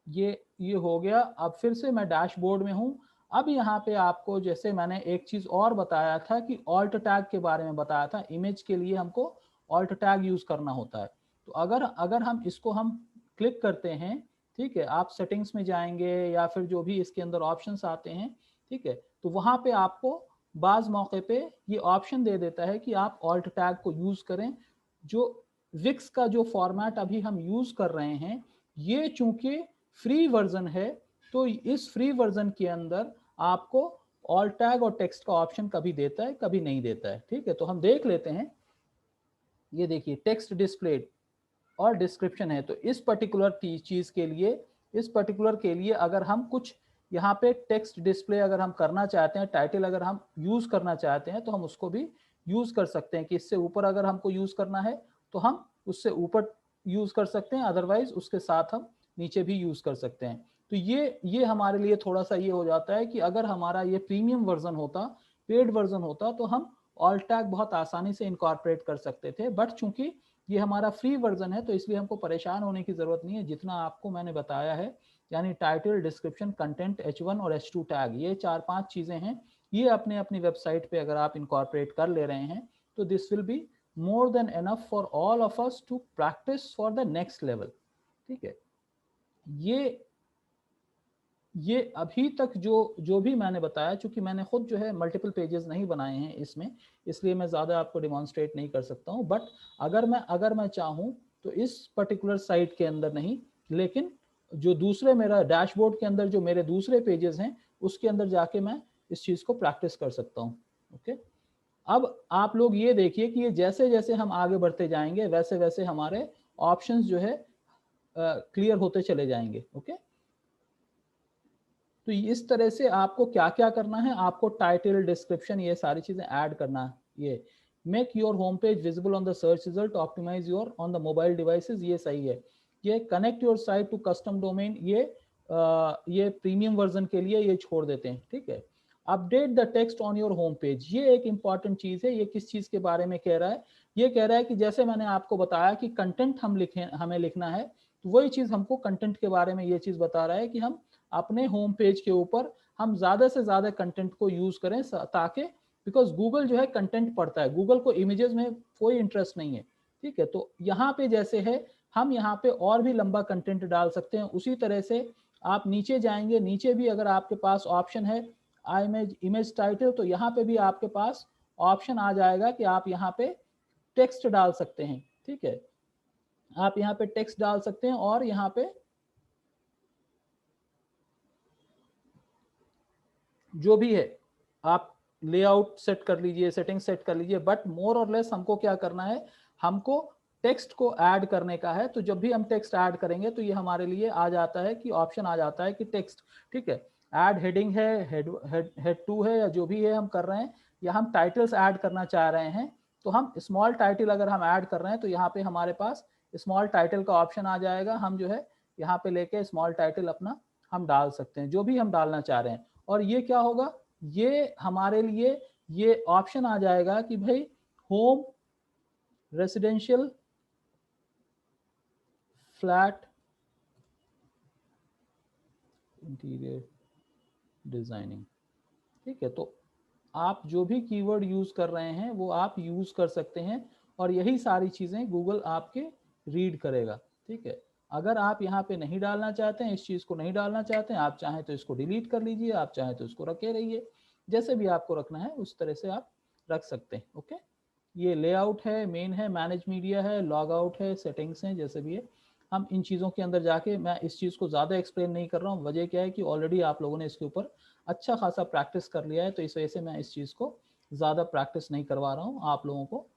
ये हो गया। अब फिर से मैं डैशबोर्ड में हूँ। अब यहाँ पे आपको जैसे मैंने एक चीज और बताया था कि ऑल्ट टैग के बारे में बताया था, इमेज के लिए हमको ऑल्ट टैग यूज करना होता है। तो अगर हम इसको हम क्लिक करते हैं, ठीक है, आप सेटिंग्स में जाएंगे या फिर जो भी इसके अंदर ऑप्शंस आते हैं, ठीक है, तो वहां पे आपको बाज मौके पे ये ऑप्शन दे देता है कि आप ऑल्ट टैग को यूज करें। जो विक्स का जो फॉर्मेट अभी हम यूज कर रहे हैं, ये चूंकि फ्री वर्जन है, तो इस फ्री वर्जन के अंदर आपको ऑल्ट टैग और टेक्स्ट का ऑप्शन कभी देता है कभी नहीं देता है। ठीक है, तो हम देख लेते हैं। ये देखिए टेक्स्ट डिस्प्लेड और डिस्क्रिप्शन है। तो इस पर्टिकुलर चीज के लिए अगर हम कुछ यहाँ पे टेक्स्ट डिस्प्ले अगर हम करना चाहते हैं, टाइटल अगर हम यूज करना चाहते हैं, तो हम उसको भी यूज कर सकते हैं कि इससे ऊपर अगर हमको यूज करना है तो हम उससे ऊपर यूज कर सकते हैं, अदरवाइज उसके साथ हम नीचे भी यूज कर सकते हैं। तो ये हमारे लिए थोड़ा सा ये हो जाता है कि अगर हमारा ये प्रीमियम वर्जन होता, पेड वर्जन होता, तो हम ऑल्ट टैग बहुत आसानी से इनकॉर्पोरेट कर सकते थे। बट चूंकि ये हमारा फ्री वर्जन है तो इसलिए हमको परेशान होने की जरूरत नहीं है। जितना आपको मैंने बताया है, यानी टाइटल, डिस्क्रिप्शन, कंटेंट, H1 और H2 टैग, ये 4-5 चीजें हैं, ये अपने अपनी वेबसाइट पे अगर आप इनकॉर्पोरेट कर ले रहे हैं तो this will be more than enough for all of us to practice for the next level. ठीक है, ये अभी तक जो भी मैंने बताया, चूंकि मैंने खुद जो है मल्टीपल पेजेस नहीं बनाए हैं इसमें, इसलिए मैं ज़्यादा आपको डिमॉन्स्ट्रेट नहीं कर सकता हूँ। बट अगर मैं चाहूँ तो इस पर्टिकुलर साइट के अंदर नहीं, लेकिन जो दूसरे मेरा डैशबोर्ड के अंदर जो मेरे दूसरे पेजेस हैं उसके अंदर जाके मैं इस चीज़ को प्रैक्टिस कर सकता हूँ। ओके, अब आप लोग ये देखिए कि ये जैसे जैसे हम आगे बढ़ते जाएंगे वैसे वैसे हमारे ऑप्शंस जो है क्लियर होते चले जाएंगे। ओके, तो इस तरह से आपको क्या क्या करना है, आपको टाइटल, डिस्क्रिप्शन, ये सारी चीजें ऐड करना है। ये make your home page visible on the search result, optimize your on the mobile devices, ये सही है। ये connect your site to custom domain, ये प्रीमियम वर्जन के लिए ये छोड़ देते हैं। ठीक है, update the text on your home page, ये एक इंपॉर्टेंट चीज है। ये किस चीज के बारे में कह रहा है, ये कह रहा है कि जैसे मैंने आपको बताया कि कंटेंट हमें लिखना है, तो वही चीज हमको कंटेंट के बारे में ये चीज बता रहा है कि हम अपने होम पेज के ऊपर हम ज्यादा से ज्यादा कंटेंट को यूज करें, ताकि बिकॉज गूगल जो है कंटेंट पढ़ता है, गूगल को इमेजेस में कोई इंटरेस्ट नहीं है। ठीक है, तो यहाँ पे जैसे है हम यहाँ पे और भी लंबा कंटेंट डाल सकते हैं। उसी तरह से आप नीचे जाएंगे, नीचे भी अगर आपके पास ऑप्शन है इमेज टाइटल, तो यहाँ पे भी आपके पास ऑप्शन आ जाएगा कि आप यहाँ पे टेक्स्ट डाल सकते हैं। ठीक है, आप यहाँ पे टेक्स्ट डाल सकते हैं और यहाँ पे जो भी है आप लेआउट सेट कर लीजिए, सेटिंग सेट कर लीजिए। बट मोर और लेस हमको क्या करना है, हमको टेक्स्ट को ऐड करने का है। तो जब भी हम टेक्स्ट ऐड करेंगे तो ये हमारे लिए आ जाता है कि ऑप्शन आ जाता है कि टेक्स्ट, ठीक है, ऐड हेडिंग है, हेड टू है, या जो भी है हम कर रहे हैं, या हम टाइटल्स ऐड करना चाह रहे हैं, तो हम स्मॉल टाइटल अगर हम ऐड कर रहे हैं तो यहाँ पे हमारे पास स्मॉल टाइटल का ऑप्शन आ जाएगा। हम जो है यहाँ पे लेके स्मॉल टाइटल अपना हम डाल सकते हैं, जो भी हम डालना चाह रहे हैं। और ये क्या होगा, ये हमारे लिए ये ऑप्शन आ जाएगा कि भाई home residential flat interior designing, ठीक है। तो आप जो भी कीवर्ड यूज कर रहे हैं वो आप यूज कर सकते हैं और यही सारी चीजें गूगल आपके रीड करेगा, ठीक है। अगर आप यहाँ पे नहीं डालना चाहते हैं, इस चीज को नहीं डालना चाहते हैं, आप चाहें तो इसको डिलीट कर लीजिए, आप चाहें तो इसको रखे रहिए, जैसे भी आपको रखना है उस तरह से आप रख सकते हैं। ओके, ये लेआउट है, मेन है, मैनेज मीडिया है, लॉग आउट है, सेटिंग्स हैं, जैसे भी है। हम इन चीज़ों के अंदर जाके, मैं इस चीज़ को ज़्यादा एक्सप्लेन नहीं कर रहा हूँ, वजह क्या है कि ऑलरेडी आप लोगों ने इसके ऊपर अच्छा खासा प्रैक्टिस कर लिया है, तो इस वजह से मैं इस चीज़ को ज़्यादा प्रैक्टिस नहीं करवा रहा हूँ आप लोगों को,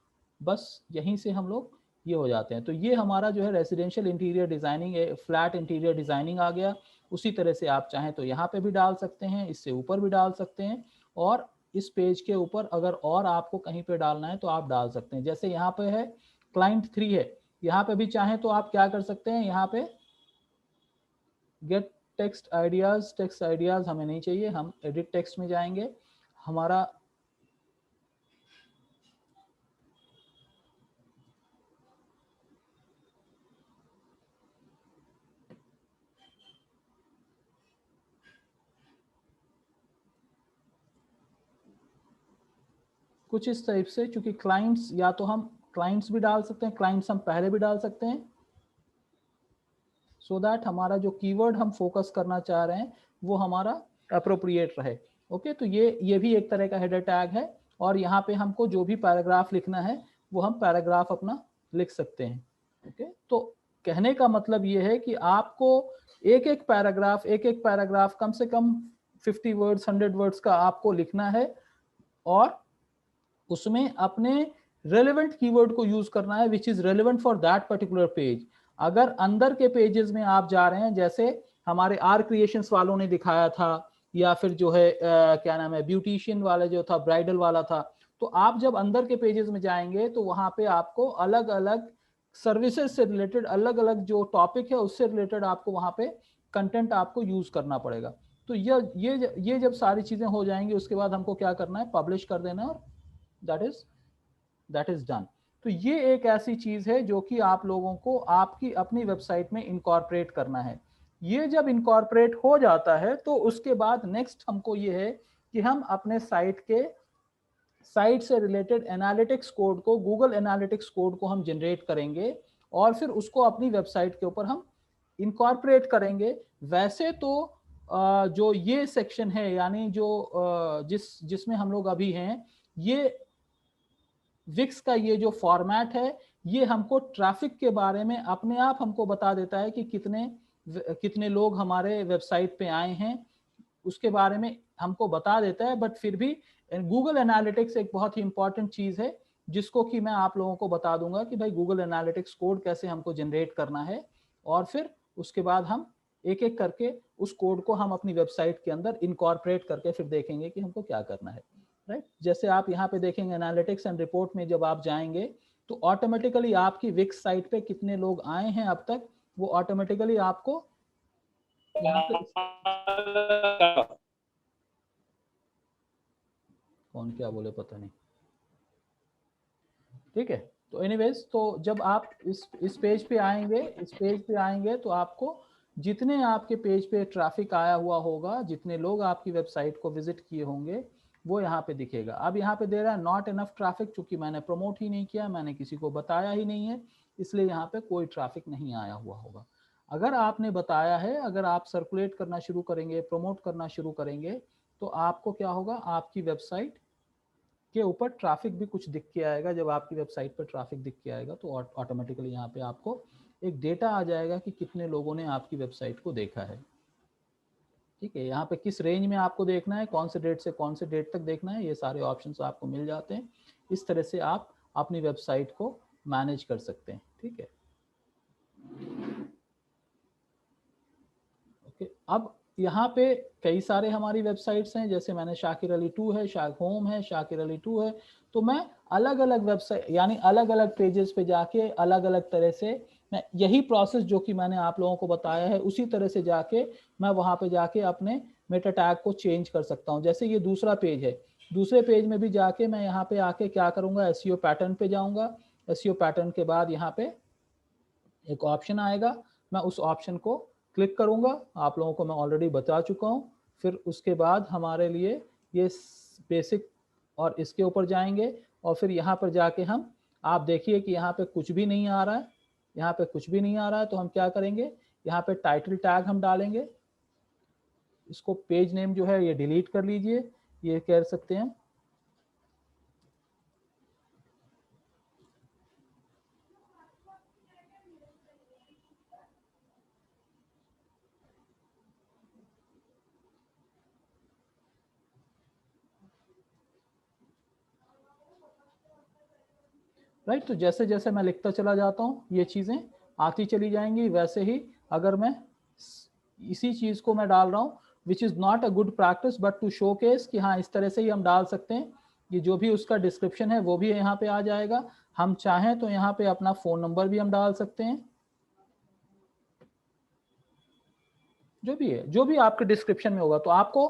बस यहीं से हम लोग ये हो जाते हैं। तो ये हमारा जो है residential interior designing, flat interior designing आ गया। उसी तरह से आप चाहें तो यहाँ पे भी डाल सकते हैं, इससे ऊपर भी डाल सकते हैं, और इस पेज के ऊपर अगर और आपको कहीं पे डालना है तो आप डाल सकते हैं। जैसे यहाँ पे है क्लाइंट 3 है, यहाँ पे भी चाहें तो आप क्या कर सकते हैं, यहाँ पे गेट टेक्स्ट आइडियाज हमें नहीं चाहिए, हम एडिट टेक्स्ट में जाएंगे। हमारा कुछ इस टाइप से, चूंकि क्लाइंट्स, या तो हम क्लाइंट्स भी डाल सकते हैं, क्लाइंट्स हम पहले भी डाल सकते हैं, सो दैट हमारा जो कीवर्ड हम फोकस करना चाह रहे हैं वो हमारा अप्रोप्रिएट रहे। ओके, तो ये भी एक तरह का हेडर टैग है, और यहाँ पे हमको जो भी पैराग्राफ लिखना है वो हम पैराग्राफ अपना लिख सकते हैं। ओके, तो कहने का मतलब ये है कि आपको एक एक पैराग्राफ कम से कम 50 वर्ड्स 100 वर्ड्स का आपको लिखना है, और उसमें अपने रेलेवेंट कीवर्ड को यूज करना है which is relevant for that particular page. अगर अंदर के पेजेस में आप जा रहे हैं, जैसे हमारे आर क्रिएशंस वालों ने दिखाया था, या फिर जो है क्या नाम है, ब्यूटिशियन वाला जो था, ब्राइडल वाला था, तो आप जब अंदर के पेजेस में जाएंगे तो वहां पे आपको अलग अलग सर्विसेज से रिलेटेड, अलग अलग जो टॉपिक है उससे रिलेटेड आपको वहां पे कंटेंट आपको यूज करना पड़ेगा। तो ये जब सारी चीजें हो जाएंगी, उसके बाद हमको क्या करना है, पब्लिश कर देना, और दैट इज डन। तो ये एक ऐसी चीज है जो कि आप लोगों को आपकी अपनी वेबसाइट में इनकॉर्पोरेट करना है। ये जब इनकॉर्पोरेट हो जाता है तो उसके बाद नेक्स्ट हमको ये है कि हम अपने साइट से रिलेटेड एनालिटिक्स कोड को, गूगल एनालिटिक्स कोड को हम जनरेट करेंगे, और फिर उसको अपनी वेबसाइट के ऊपर हम इनकॉर्पोरेट करेंगे। वैसे तो जो ये सेक्शन है, यानी जो जिसमें हम लोग अभी हैं, ये विक्स का ये जो फॉर्मेट है, ये हमको ट्रैफिक के बारे में अपने आप हमको बता देता है कि कितने लोग हमारे वेबसाइट पे आए हैं, उसके बारे में हमको बता देता है। बट फिर भी गूगल एनालिटिक्स एक बहुत ही इंपॉर्टेंट चीज है, जिसको कि मैं आप लोगों को बता दूंगा कि भाई गूगल एनालिटिक्स कोड कैसे हमको जनरेट करना है, और फिर उसके बाद हम एक एक करके उस कोड को हम अपनी वेबसाइट के अंदर इनकॉर्पोरेट करके फिर देखेंगे कि हमको क्या करना है, राइट। जैसे आप यहाँ पे देखेंगे एनालिटिक्स एंड रिपोर्ट में जब आप जाएंगे तो ऑटोमेटिकली आपकी विक्स साइट पे कितने लोग आए हैं अब तक, वो ऑटोमेटिकली आपको यहाँ पे, कौन क्या बोले पता नहीं, ठीक है। तो एनीवेज, तो जब आप इस पेज पे आएंगे तो आपको जितने आपके पेज पे ट्रैफिक आया हुआ होगा, जितने लोग आपकी वेबसाइट को विजिट किए होंगे, वो यहाँ पे दिखेगा। अब यहाँ पे दे रहा है नॉट इनफ ट्रैफिक, चूंकि मैंने प्रमोट ही नहीं किया, मैंने किसी को बताया ही नहीं है, इसलिए यहाँ पे कोई ट्रैफिक नहीं आया हुआ होगा। अगर आपने बताया है, अगर आप सर्कुलेट करना शुरू करेंगे, प्रमोट करना शुरू करेंगे, तो आपको क्या होगा, आपकी वेबसाइट के ऊपर ट्रैफिक भी कुछ दिख के आएगा। जब आपकी वेबसाइट पर ट्रैफिक दिख के आएगा तो ऑटोमेटिकली यहाँ पे आपको एक डेटा आ जाएगा कि कितने लोगों ने आपकी वेबसाइट को देखा है, ठीक है। यहाँ पे किस रेंज में आपको देखना है, कौन से डेट से कौन से डेट तक देखना है, ये सारे ऑप्शंस आपको मिल जाते हैं। इस तरह से आप अपनी वेबसाइट को मैनेज कर सकते हैं, ठीक है। ओके, अब यहाँ पे कई सारे हमारी वेबसाइट्स हैं, जैसे मैंने शाकिर अली 2 है, होम है, शाकिर अली 2 है, तो मैं अलग अलग वेबसाइट, यानी अलग अलग पेजेस पे जाके अलग अलग तरह से मैं यही प्रोसेस जो कि मैंने आप लोगों को बताया है, उसी तरह से जाके मैं वहां पे जाके अपने मेटा टैग को चेंज कर सकता हूँ। जैसे ये दूसरा पेज है, दूसरे पेज में भी जाके मैं यहाँ पे आके क्या करूँगा, एसईओ पैटर्न पे जाऊँगा। एसईओ पैटर्न के बाद यहाँ पे एक ऑप्शन आएगा, मैं उस ऑप्शन को क्लिक करूंगा, आप लोगों को मैं ऑलरेडी बता चुका हूँ। फिर उसके बाद हमारे लिए ये बेसिक और इसके ऊपर जाएंगे और फिर यहाँ पर जाके हम, आप देखिए कि यहाँ पे कुछ भी नहीं आ रहा है, यहाँ पे कुछ भी नहीं आ रहा है, तो हम क्या करेंगे, यहाँ पे टाइटल टैग हम डालेंगे। इसको पेज नेम जो है ये डिलीट कर लीजिए, ये कह सकते हैं। राइट, तो जैसे जैसे मैं लिखता चला जाता हूँ ये चीज़ें आती चली जाएंगी। वैसे ही अगर मैं इसी चीज़ को मैं डाल रहा हूँ, which is not a good practice but to showcase कि हाँ इस तरह से ही हम डाल सकते हैं। ये जो भी उसका डिस्क्रिप्शन है वो भी यहाँ पे आ जाएगा। हम चाहें तो यहाँ पे अपना फ़ोन नंबर भी हम डाल सकते हैं, जो भी है, जो भी आपके डिस्क्रिप्शन में होगा। तो आपको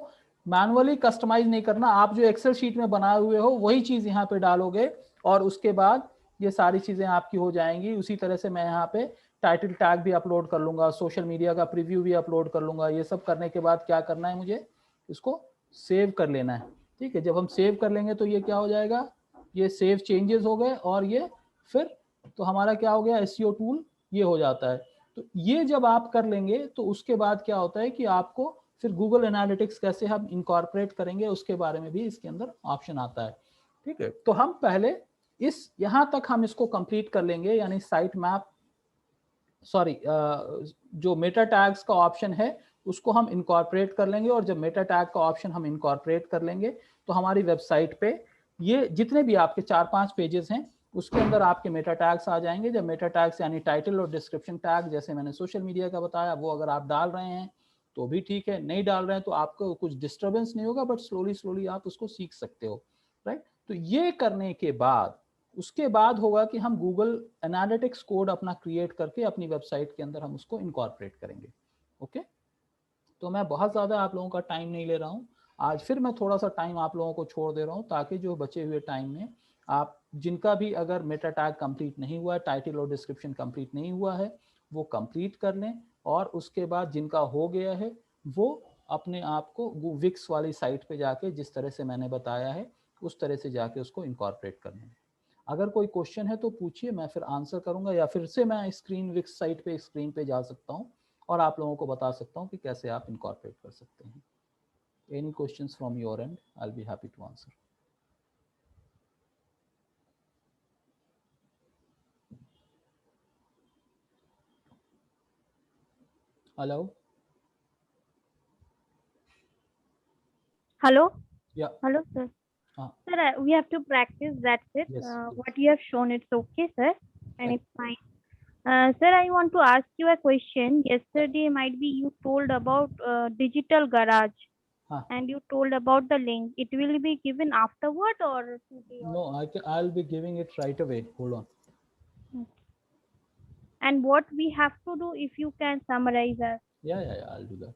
मैनुअली कस्टमाइज नहीं करना, आप जो एक्सेल शीट में बनाए हुए हो वही चीज़ यहाँ पे डालोगे और उसके बाद ये सारी चीज़ें आपकी हो जाएंगी। उसी तरह से मैं यहाँ पे टाइटल टैग भी अपलोड कर लूँगा, सोशल मीडिया का प्रीव्यू भी अपलोड कर लूँगा। ये सब करने के बाद क्या करना है, मुझे इसको सेव कर लेना है। ठीक है, जब हम सेव कर लेंगे तो ये क्या हो जाएगा, ये सेव चेंजेस हो गए और ये फिर तो हमारा क्या हो गया, एसईओ टूल ये हो जाता है। तो ये जब आप कर लेंगे तो उसके बाद क्या होता है कि आपको फिर गूगल एनालिटिक्स कैसे हम इनकॉर्पोरेट करेंगे उसके बारे में भी इसके अंदर ऑप्शन आता है। ठीक है, तो हम पहले इस यहाँ तक हम इसको कंप्लीट कर लेंगे, यानी साइट मैप, सॉरी जो मेटा टैग्स का ऑप्शन है उसको हम इनकॉर्पोरेट कर लेंगे। और जब मेटा टैग का ऑप्शन हम इनकॉर्पोरेट कर लेंगे तो हमारी वेबसाइट पे ये जितने भी आपके 4-5 पेजेस हैं उसके अंदर आपके मेटा टैग्स आ जाएंगे। जब मेटा टैग्स यानी टाइटल और डिस्क्रिप्शन टैग, जैसे मैंने सोशल मीडिया का बताया, वो अगर आप डाल रहे हैं तो भी ठीक है, नहीं डाल रहे हैं तो आपको कुछ डिस्टर्बेंस नहीं होगा, बट स्लोली स्लोली आप उसको सीख सकते हो। राइट, तो ये करने के बाद उसके बाद होगा कि हम गूगल एनालिटिक्स कोड अपना क्रिएट करके अपनी वेबसाइट के अंदर हम उसको इनकॉर्पोरेट करेंगे। ओके, तो मैं बहुत ज़्यादा आप लोगों का टाइम नहीं ले रहा हूँ आज। फिर मैं थोड़ा सा टाइम आप लोगों को छोड़ दे रहा हूँ ताकि जो बचे हुए टाइम में आप जिनका भी अगर मेटा टैग कंप्लीट नहीं हुआ है, टाइटल और डिस्क्रिप्शन कंप्लीट नहीं हुआ है, वो कंप्लीट कर लें। और उसके बाद जिनका हो गया है वो अपने आप को विक्स वाली साइट पे जाके जिस तरह से मैंने बताया है उस तरह से जाके उसको इनकॉर्पोरेट कर लें। अगर कोई क्वेश्चन है तो पूछिए, मैं फिर आंसर करूंगा, या फिर से मैं स्क्रीन विक्स साइट पे स्क्रीन पे जा सकता हूँ और आप लोगों को बता सकता हूँ कि कैसे आप इनकॉर्पोरेट कर सकते हैं। Any questions from your end, I will be happy to answer. Hello, Hello? Yeah, Hello, sir. हाँ, Sir, we have to practice. That's it. yes, What you have shown, it's okay, sir. And Right. it's fine. Sir, I want to ask you a question. Yesterday, might be you told about digital garage, हाँ, and you told about the link. It will be given afterward or today? no, I'll be giving it right away. Hold on. And what we have to do, if you can summarize us. Yeah, I'll do that.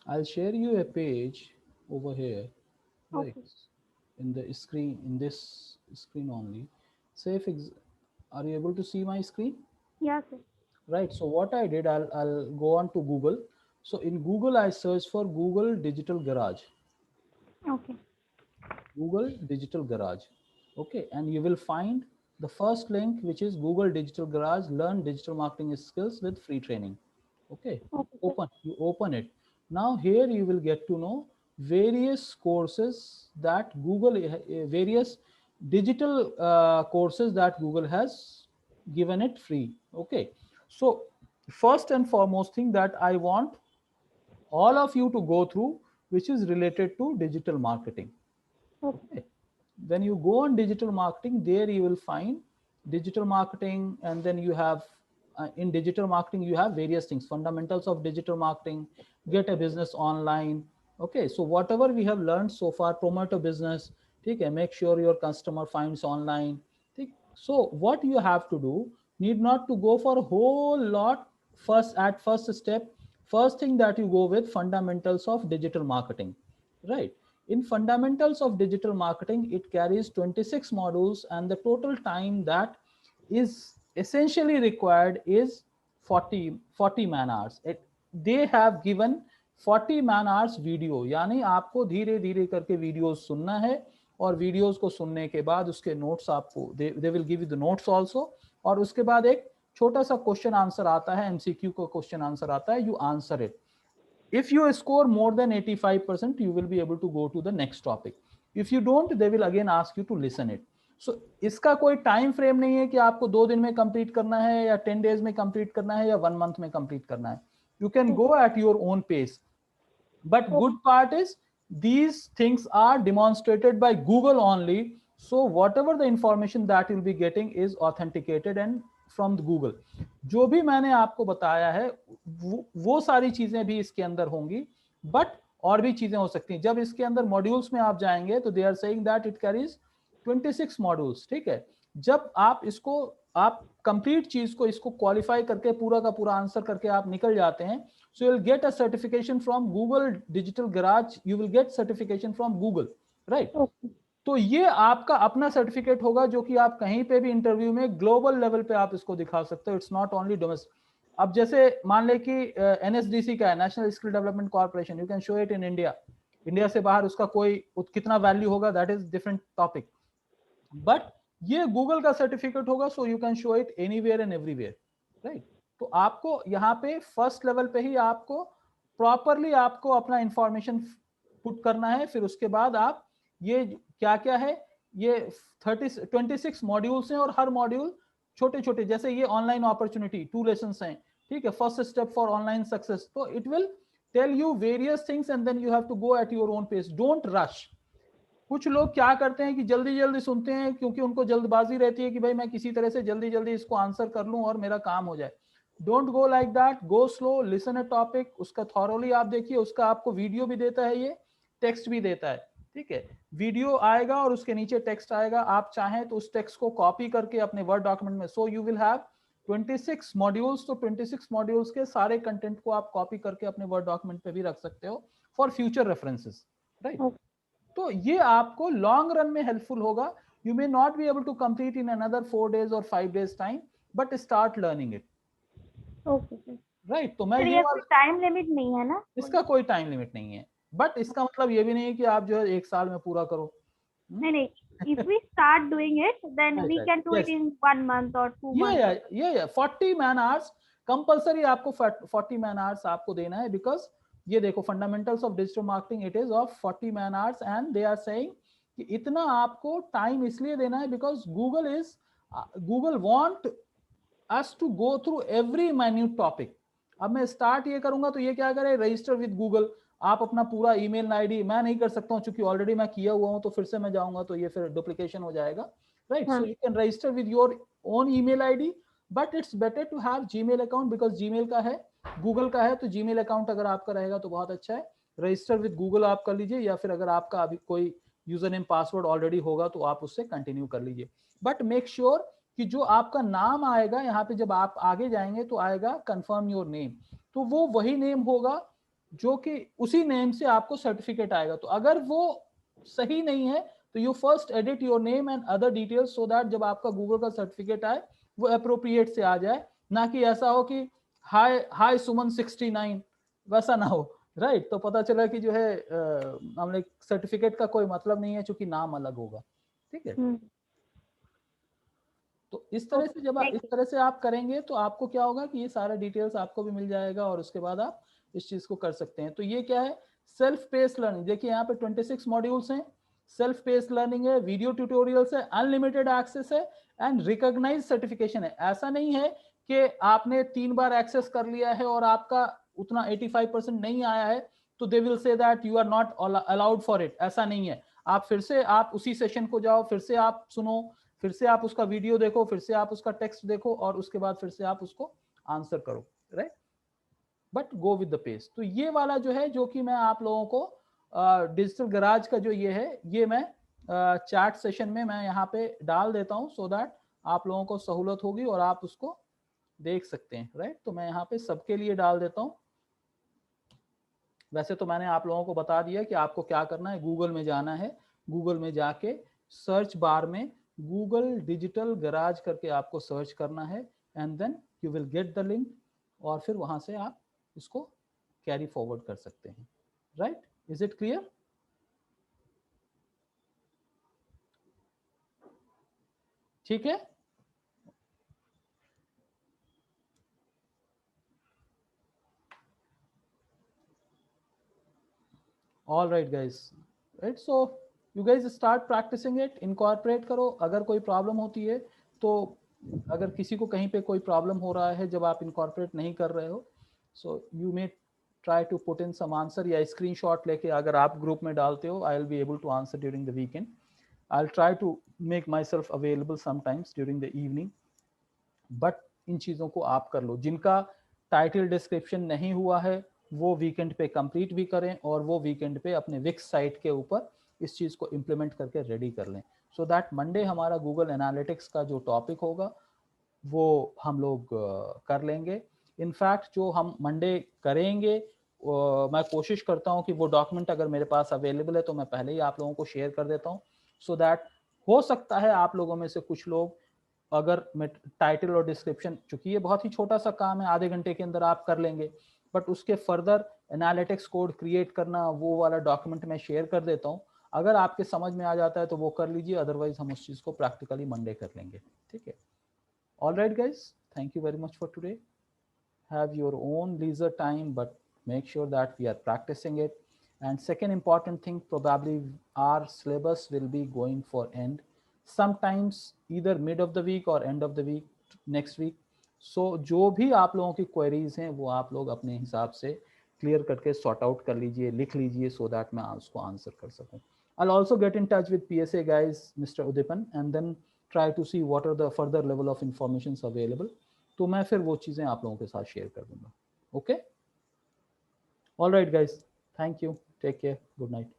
I'll share you a page over here, right? Okay. In the screen, in this screen only. Say if are you able to see my screen? Yeah, sir. Right, so what I did, I'll go on to Google. So in Google I searched for Google Digital Garage. Okay. Google Digital Garage. Okay, and you will find the first link, which is Google Digital Garage, learn digital marketing skills with free training. Okay, Okay, sir. you open it. Now here you will get to know various courses that Google, various digital courses that Google has given it free. Okay, so first and foremost thing that I want all of you to go through, which is related to digital marketing. Okay. When you go on digital marketing, there you will find digital marketing, and then you have in digital marketing you have various things: fundamentals of digital marketing, get a business online. Okay, so whatever we have learned so far, promote a business, okay, make sure your customer finds online. Okay? So what you have to do, need not to go for a whole lot at first step. First thing that you go with fundamentals of digital marketing, right? In fundamentals of digital marketing, it carries 26 modules, and the total time that is essentially required is 40 man hours. They have given 40 man hours video, यानी आपको धीरे धीरे करके videos सुनना है, और videos को सुनने के बाद उसके नोट्स आपको they will give you the notes also, और उसके बाद एक छोटा सा क्वेश्चन आंसर आता है, एमसीक्यू का क्वेश्चन आंसर आता है, you answer it. If you score more than 85%, you will be able to go to the next topic. If you don't, they will again ask you to listen it. So इसका कोई time frame नहीं है कि आपको 2 दिन में complete करना है, या 10 days में कंप्लीट करना है, या 1 month में कंप्लीट करना है. You can go at your own pace. But good part is these things are demonstrated by Google only. So whatever the information that you'll be getting is authenticated and from Google. जो भी मैंने आपको बताया है वो सारी चीजें भी इसके अंदर होंगी, बट और भी चीजें हो सकती हैं. जब इसके अंदर मॉड्यूल्स में आप जाएंगे तो they are saying that it carries 26 modules. ठीक है, जब आप इसको आप कंप्लीट चीज को इसको क्वालिफाई करके पूरा का पूरा आंसर करके आप निकल जाते हैं, so you'll get a certification from Google Digital Garage. You will get certification from Google, right? Okay. तो ये आपका अपना सर्टिफिकेट होगा, जो कि आप कहीं पे भी इंटरव्यू में ग्लोबल लेवल पे आप इसको दिखा सकते हो. It's not only domestic. अब जैसे मान ले कि NSDC का है, national skill development corporation, you can show it in India. India से बाहर उसका कोई कितना वैल्यू होगा, that is different topic, but ये गूगल का सर्टिफिकेट होगा, सो you can show it anywhere and everywhere, right? तो आपको यहाँ पे फर्स्ट लेवल पे ही आपको प्रॉपरली आपको अपना इंफॉर्मेशन पुट करना है. फिर उसके बाद आप ये क्या क्या है, ये 26 मॉड्यूल्स हैं, और हर मॉड्यूल छोटे छोटे, जैसे ये ऑनलाइन अपॉर्चुनिटी 2 लेसन्स हैं, ठीक है, first step for online success. तो it will tell you various things and then you have to go at your own pace. Don't rush. कुछ लोग क्या करते हैं कि जल्दी जल्दी सुनते हैं, क्योंकि उनको जल्दबाजी रहती है कि भाई मैं किसी तरह से जल्दी जल्दी इसको आंसर कर लूं और मेरा काम हो जाए. Don't go like that. Go slow, listen a topic, उसका थॉरोली आप देखिए. उसका आपको वीडियो भी देता है, ये टेक्स्ट भी देता है. ठीक है, वीडियो आएगा और उसके नीचे टेक्स्ट आएगा. आप चाहें तो उस टेक्स्ट को कॉपी करके अपने वर्ड डॉक्यूमेंट में, so you will have 26 modules. तो 26 मॉड्यूल्स के सारे कंटेंट को आप कॉपी करके अपने वर्ड डॉक्यूमेंट पे भी रख सकते हो फॉर फ्यूचर रेफरेंसेस, राइट? तो ये आपको लॉन्ग रन में हेल्पफुल होगा. You may not be able to complete in another 4 days और 5 days time, but start learning it. Okay, right? तो मैं ये टाइम लिमिट नहीं है ना? इसका कोई टाइम लिमिट नहीं है, बट इसका मतलब ये भी नहीं है कि आप जो है 1 साल में पूरा करो. नहीं नहीं, if we start doing it, then we can do it in 1 month or 2 months. Yeah. 40 man hours compulsory आपको 40 man hours आपको देना है, बिकॉज ये देखो fundamentals of digital marketing it is of 40 man hours, and they are saying कि इतना आपको time इसलिए देना है because Google want us to go through every minute topic. अब मैं स्टार्ट ये करूंगा तो ये क्या करे, रजिस्टर विद गूगल. आप अपना पूरा ईमेल आईडी, मैं नहीं कर सकता हूँ क्योंकि ऑलरेडी मैं किया हुआ हूँ, तो फिर से मैं जाऊंगा तो ये फिर डुप्लीकेशन हो जाएगा, right? So you can register with your own email ID, but it's better to have Gmail account, because Gmail का है, गूगल का है, तो जीमेल अकाउंट अगर आपका रहेगा तो बहुत अच्छा है. रजिस्टर विद गूगल आप कर लीजिए, या फिर अगर आपका अभी कोई यूजर नेम पासवर्ड ऑलरेडी होगा तो आप उससे कंटिन्यू कर लीजिए. बट मेक श्योर कि जो आपका नाम आएगा यहाँ पे, जब आप आगे जाएंगे तो आएगा कंफर्म योर नेम, तो वो वही नेम होगा जो कि उसी नेम से आपको सर्टिफिकेट आएगा. तो अगर वो सही नहीं है तो you first edit your name and other details, so that जब आपका गूगल का सर्टिफिकेट आए वो अप्रोप्रिएट से आ जाए, ना कि ऐसा हो कि हाय सुमन 69, वैसा ना हो, राइट? तो पता चला कि जो है हमने सर्टिफिकेट का कोई मतलब नहीं है, चूंकि नाम अलग होगा. ठीक है, तो इस तरह से जब इस तरह से आप करेंगे तो आपको क्या होगा कि ये सारा डिटेल्स आपको भी मिल जाएगा, और उसके बाद आप इस चीज को कर सकते हैं. तो ये क्या है, सेल्फ पेस्ड लर्निंग. देखिए यहाँ पे 26 मॉड्यूल्स हैं, सेल्फ पेस्ड लर्निंग है, वीडियो ट्यूटोरियल्स है, अनलिमिटेड एक्सेस है, एंड रिकॉग्नाइज्ड सर्टिफिकेशन है. ऐसा नहीं है कि आपने 3 बार एक्सेस कर लिया है और आपका उतना 85% नहीं आया है, तो they will say that you are not allowed for it. ऐसा नहीं है, आप फिर से आप उसी सेशन को जाओ, फिर से आप सुनो, फिर से आप उसका वीडियो देखो, फिर से आप उसका टेक्स्ट देखो और उसके बाद फिर से आप उसको आंसर करो, right, but go with the pace. तो ये वाला जो है, जो कि मैं आप लोगों को डिजिटल गराज का जो ये है, ये मैं चैट सेशन में मैं यहाँ पे डाल देता हूँ, सो दैट आप लोगों को सहूलत होगी और आप उसको देख सकते हैं, राइट। तो मैं यहाँ पे सबके लिए डाल देता हूँ। वैसे तो मैंने आप लोगों को बता दिया कि आपको क्या करना है, गूगल में जाना है, गूगल में जाके सर्च बार में गूगल डिजिटल गराज करके आपको सर्च करना है, and then you will get the link, और फिर वहां से आप इसको कैरी फॉरवर्ड कर सकते हैं, राइट। Is it clear? ठीक है, all right guys, right. So you guys start practicing it, incorporate करो। अगर कोई प्रॉब्लम होती है तो, अगर किसी को कहीं पे कोई प्रॉब्लम हो रहा है जब आप इनकॉर्पोरेट नहीं कर रहे हो, so you may try to put in some answer, या स्क्रीनशॉट लेके अगर आप ग्रुप में डालते हो, I will be able to answer during the weekend. I will try to make myself available sometimes during the evening, but इन चीज़ों को आप कर लो। जिनका टाइटल डिस्क्रिप्शन नहीं हुआ है वो वीकेंड पे कंप्लीट भी करें, और वो वीकेंड पे अपने विक्स साइट के ऊपर इस चीज़ को इम्प्लीमेंट करके रेडी कर लें, सो दैट मंडे हमारा गूगल एनालिटिक्स का जो टॉपिक होगा वो हम लोग कर लेंगे। इनफैक्ट जो हम मंडे करेंगे, मैं कोशिश करता हूँ कि वो डॉक्यूमेंट अगर मेरे पास अवेलेबल है तो मैं पहले ही आप लोगों को शेयर कर देता हूँ, सो दैट हो सकता है आप लोगों में से कुछ लोग, अगर मैं टाइटल और डिस्क्रिप्शन, चूंकि ये बहुत ही छोटा सा काम है, आधे घंटे के अंदर आप कर लेंगे, बट उसके फर्दर एनालिटिक्स कोड क्रिएट करना, वो वाला डॉक्यूमेंट मैं शेयर कर देता हूँ। अगर आपके समझ में आ जाता है तो वो कर लीजिए, अदरवाइज हम उस चीज़ को प्रैक्टिकली मंडे कर लेंगे, ठीक है। All right guys, thank you very much for today. Have your own leisure time, but make sure that we are practicing it. And second important thing, probably our syllabus will be going for end sometimes either mid of the week or end of the week next week. So जो भी आप लोगों की queries हैं वो आप लोग अपने हिसाब से क्लियर करके सॉर्ट आउट कर लीजिए, लिख लीजिए, so that मैं उसको आंसर कर सकूं। I'll also get in touch with PSA guys, Mr. Udipan, and then try to see what are the further level of informations available. तो मैं फिर वो चीज़ें आप लोगों के साथ शेयर कर दूंगा। Okay, all right guys, thank you, take care, good night.